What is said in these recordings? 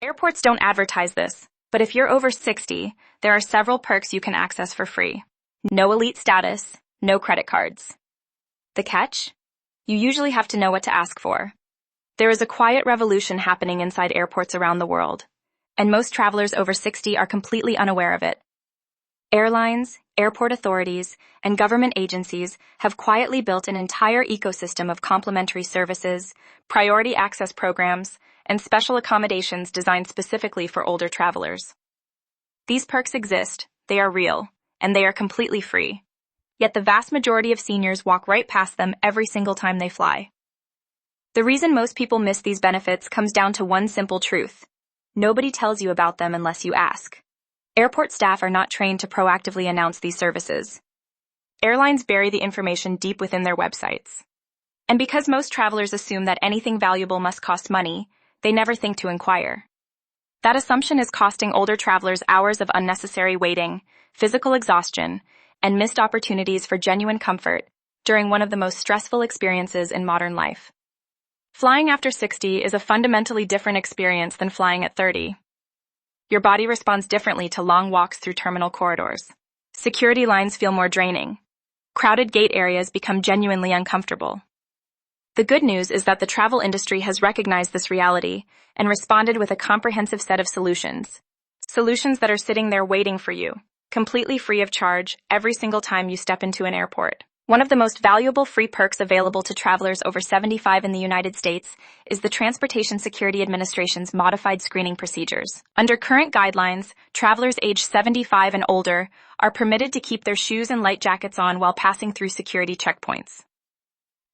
Airports don't advertise this, but if you're over 60, there are several perks you can access for free. No elite status, no credit cards. The catch? You usually have to know what to ask for. There is a quiet revolution happening inside airports around the world, and most travelers over 60 are completely unaware of it. Airlines, airport authorities, and government agencies have quietly built an entire ecosystem of complimentary services, priority access programs, and special accommodations designed specifically for older travelers. These perks exist, they are real, and they are completely free. Yet the vast majority of seniors walk right past them every single time they fly. The reason most people miss these benefits comes down to one simple truth. Nobody tells you about them unless you ask. Airport staff are not trained to proactively announce these services. Airlines bury the information deep within their websites. And because most travelers assume that anything valuable must cost money, they never think to inquire. That assumption is costing older travelers hours of unnecessary waiting, physical exhaustion, and missed opportunities for genuine comfort during one of the most stressful experiences in modern life. Flying after 60 is a fundamentally different experience than flying at 30. Your body responds differently to long walks through terminal corridors. Security lines feel more draining. Crowded gate areas become genuinely uncomfortable. The good news is that the travel industry has recognized this reality and responded with a comprehensive set of solutions. Solutions that are sitting there waiting for you, completely free of charge, every single time you step into an airport. One of the most valuable free perks available to travelers over 75 in the United States is the Transportation Security Administration's modified screening procedures. Under current guidelines, travelers aged 75 and older are permitted to keep their shoes and light jackets on while passing through security checkpoints.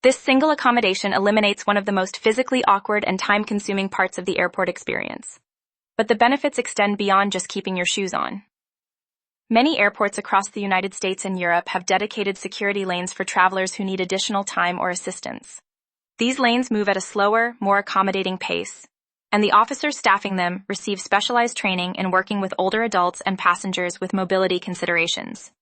This single accommodation eliminates one of the most physically awkward and time-consuming parts of the airport experience. But the benefits extend beyond just keeping your shoes on. Many airports across the United States and Europe have dedicated security lanes for travelers who need additional time or assistance. These lanes move at a slower, more accommodating pace, and the officers staffing them receive specialized training in working with older adults and passengers with mobility considerations.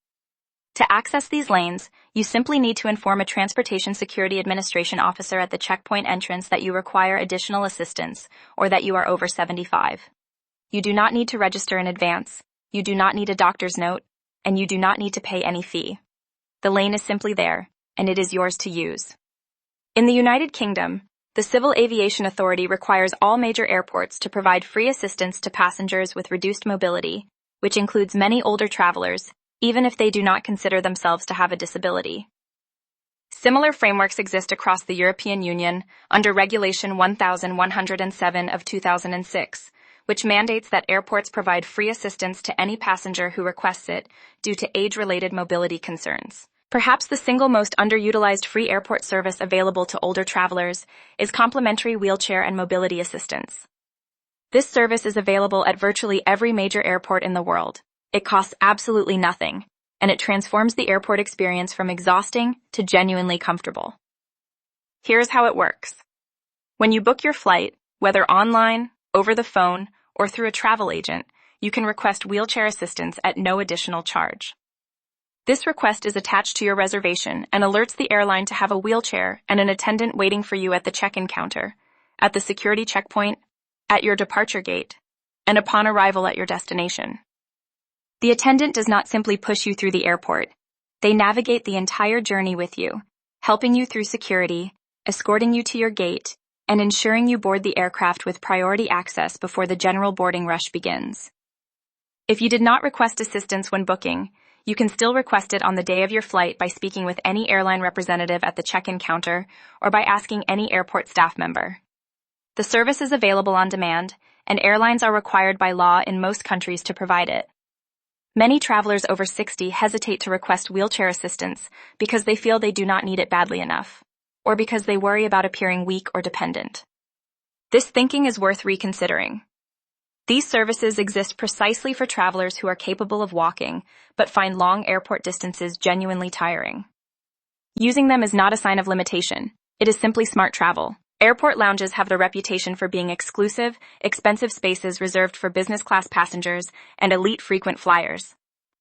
To access these lanes, you simply need to inform a Transportation Security Administration officer at the checkpoint entrance that you require additional assistance or that you are over 75. You do not need to register in advance, you do not need a doctor's note, and you do not need to pay any fee. The lane is simply there, and it is yours to use. In the United Kingdom, the Civil Aviation Authority requires all major airports to provide free assistance to passengers with reduced mobility, which includes many older travelers, even if they do not consider themselves to have a disability. Similar frameworks exist across the European Union under Regulation 1107 of 2006, which mandates that airports provide free assistance to any passenger who requests it due to age-related mobility concerns. Perhaps the single most underutilized free airport service available to older travelers is complimentary wheelchair and mobility assistance. This service is available at virtually every major airport in the world. It costs absolutely nothing, and it transforms the airport experience from exhausting to genuinely comfortable. Here's how it works. When you book your flight, whether online, over the phone, or through a travel agent, you can request wheelchair assistance at no additional charge. This request is attached to your reservation and alerts the airline to have a wheelchair and an attendant waiting for you at the check-in counter, at the security checkpoint, at your departure gate, and upon arrival at your destination. The attendant does not simply push you through the airport. They navigate the entire journey with you, helping you through security, escorting you to your gate, and ensuring you board the aircraft with priority access before the general boarding rush begins. If you did not request assistance when booking, you can still request it on the day of your flight by speaking with any airline representative at the check-in counter or by asking any airport staff member. The service is available on demand, and airlines are required by law in most countries to provide it. Many travelers over 60 hesitate to request wheelchair assistance because they feel they do not need it badly enough, or because they worry about appearing weak or dependent. This thinking is worth reconsidering. These services exist precisely for travelers who are capable of walking, but find long airport distances genuinely tiring. Using them is not a sign of limitation. It is simply smart travel. Airport lounges have the reputation for being exclusive, expensive spaces reserved for business class passengers and elite frequent flyers.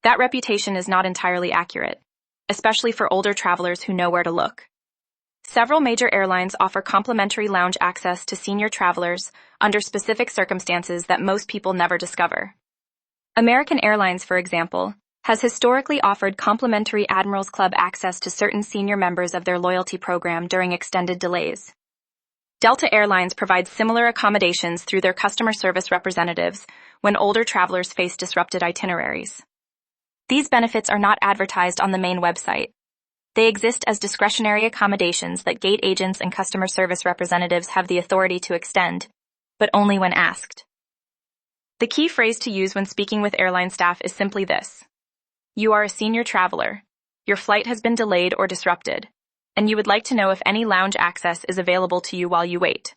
That reputation is not entirely accurate, especially for older travelers who know where to look. Several major airlines offer complimentary lounge access to senior travelers under specific circumstances that most people never discover. American Airlines, for example, has historically offered complimentary Admirals Club access to certain senior members of their loyalty program during extended delays. Delta Airlines provides similar accommodations through their customer service representatives when older travelers face disrupted itineraries. These benefits are not advertised on the main website. They exist as discretionary accommodations that gate agents and customer service representatives have the authority to extend, but only when asked. The key phrase to use when speaking with airline staff is simply this: you are a senior traveler, your flight has been delayed or disrupted, and you would like to know if any lounge access is available to you while you wait.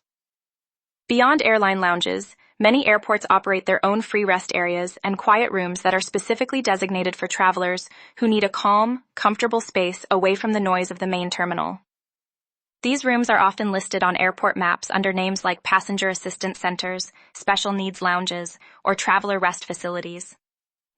Beyond airline lounges, many airports operate their own free rest areas and quiet rooms that are specifically designated for travelers who need a calm, comfortable space away from the noise of the main terminal. These rooms are often listed on airport maps under names like passenger assistance centers, special needs lounges, or traveler rest facilities.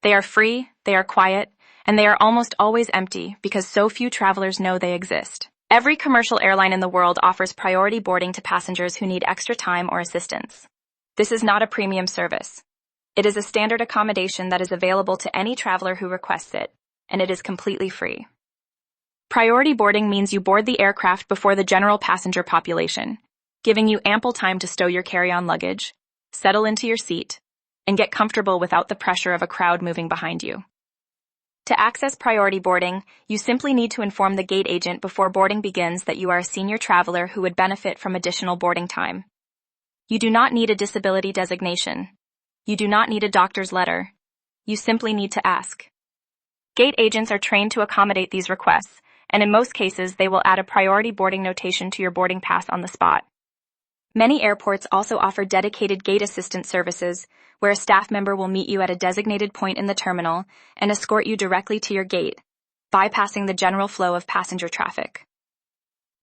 They are free, they are quiet, and they are almost always empty because so few travelers know they exist. Every commercial airline in the world offers priority boarding to passengers who need extra time or assistance. This is not a premium service. It is a standard accommodation that is available to any traveler who requests it, and it is completely free. Priority boarding means you board the aircraft before the general passenger population, giving you ample time to stow your carry-on luggage, settle into your seat, and get comfortable without the pressure of a crowd moving behind you. To access priority boarding, you simply need to inform the gate agent before boarding begins that you are a senior traveler who would benefit from additional boarding time. You do not need a disability designation. You do not need a doctor's letter. You simply need to ask. Gate agents are trained to accommodate these requests, and in most cases, they will add a priority boarding notation to your boarding pass on the spot. Many airports also offer dedicated gate assistance services, where a staff member will meet you at a designated point in the terminal and escort you directly to your gate, bypassing the general flow of passenger traffic.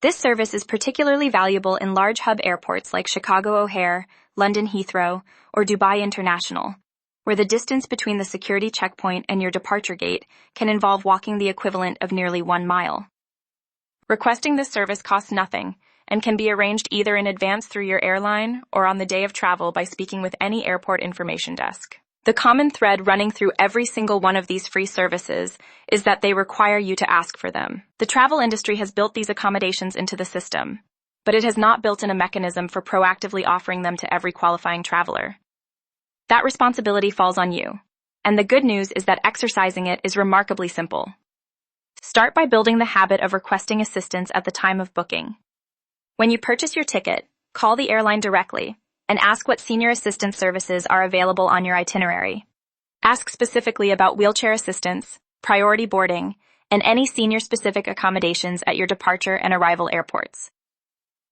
This service is particularly valuable in large hub airports like Chicago O'Hare, London Heathrow, or Dubai International, where the distance between the security checkpoint and your departure gate can involve walking the equivalent of nearly 1 mile. Requesting this service costs nothing and can be arranged either in advance through your airline or on the day of travel by speaking with any airport information desk. The common thread running through every single one of these free services is that they require you to ask for them. The travel industry has built these accommodations into the system, but it has not built in a mechanism for proactively offering them to every qualifying traveler. That responsibility falls on you, and the good news is that exercising it is remarkably simple. Start by building the habit of requesting assistance at the time of booking. When you purchase your ticket, call the airline directly and ask what senior assistance services are available on your itinerary. Ask specifically about wheelchair assistance, priority boarding, and any senior-specific accommodations at your departure and arrival airports.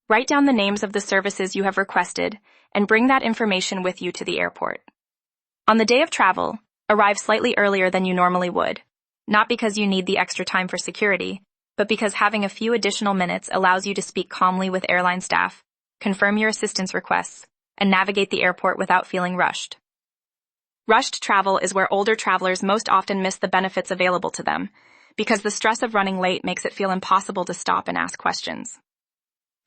Write down the names of the services you have requested and bring that information with you to the airport. On the day of travel, arrive slightly earlier than you normally would, not because you need the extra time for security, but because having a few additional minutes allows you to speak calmly with airline staff, confirm your assistance requests, and navigate the airport without feeling rushed. Rushed travel is where older travelers most often miss the benefits available to them, because the stress of running late makes it feel impossible to stop and ask questions.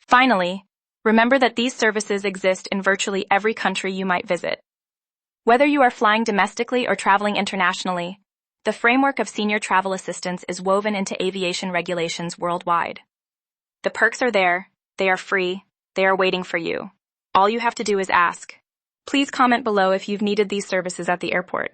Finally, remember that these services exist in virtually every country you might visit. Whether you are flying domestically or traveling internationally, the framework of senior travel assistance is woven into aviation regulations worldwide. The perks are there, they are free, they are waiting for you. All you have to do is ask. Please comment below if you've needed these services at the airport.